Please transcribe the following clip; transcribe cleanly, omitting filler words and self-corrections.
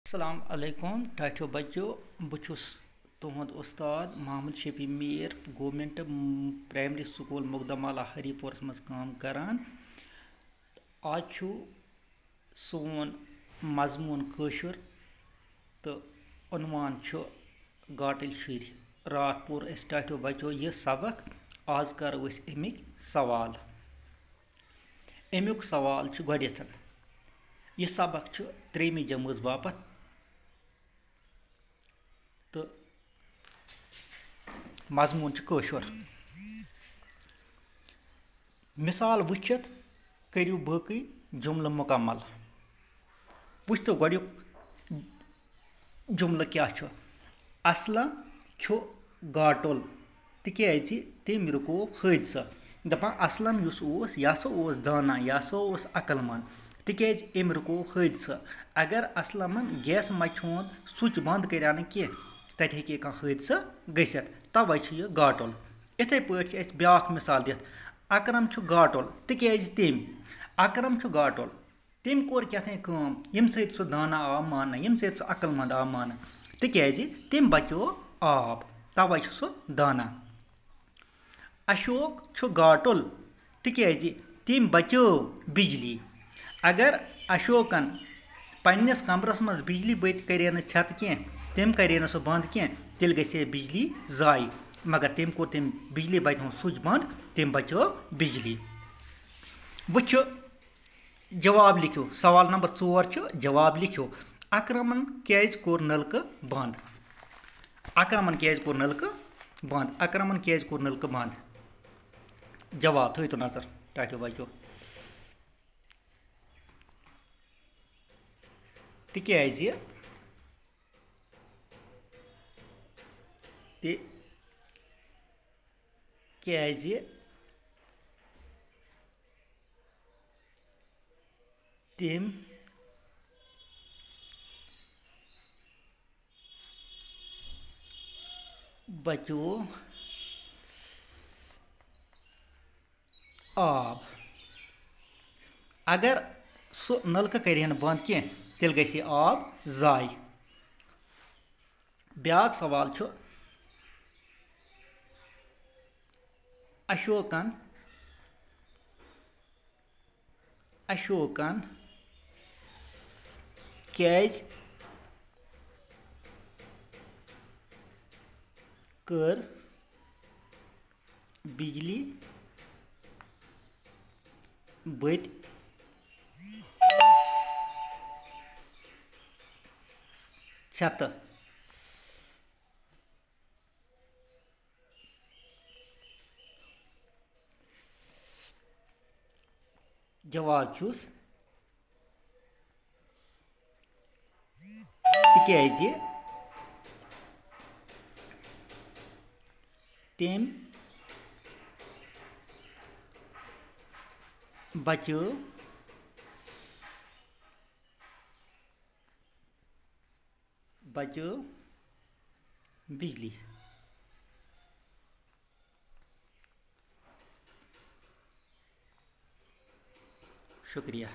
अस्सलाम अलैकुम ठाठो बच्चो बहुस तुहद उस्ताद Mohammad Shafi Mir government primary school मुकदमाला हरीपोरस मज काम करान। आज सोन मजमून कशुर तो उन्वान गाटल शुर। रात पोर ठाठो बच्चो यह सबक। आज करो अमिक सवाल। अमुक सवाल गोडेथ यह सबक 3वीं जमात बापत तो मजमून कशुर। मिसाल वुचित करियो बाकी जुमल मुकम्मल। वुचतो गोडुक जुमल क्या असलम गाटुल तिक्याज तम रुको हादसा। दपान असलम यह दाना यह अकलमंद तिक्याज अम रुको हादसा। अगर असलमन गैस मचोन स्विच बंद करान कह तत हेके कह हादसा गसित तवे यह गाटुल। इथे पे ब्या मिसाल दिथ अकरम गाटुल तिक्याज अकरम गाटुल तम कोर क्या कम यम सत सह दाना आव मान यम सत सह अकलमंद आव मान तिक्याज तम बचो आब तवे सह दाना। अशोक गाटुल तिक्याज तम बचो बिजली। अगर अशोकन पन्नस कमरस मज बिजली बत करे छत कह तम करे सह बंद कह तेल गई बिजली जाय मगर तम बिजली बत स्विच बंद तम बचो बिजली। वुच जवाब लिखो। सवाल नंबर 4 जवाब लिखो। अकरमन क्याज कोर नलक बंद। अकरमन क्याज कोर नलक बंद। अकरमन क्याज कोर नलक बंद। जवाब थो नजर टाठो बच्चो। तिक्याज तम बचो आब। अगर सह नलक कर बंद कह तेल गई आब जाय। ब्या सवाल अशोकन क्याज कर बिजली बत छत। जवाब तिक्याज तम बचो बिजली। शुक्रिया।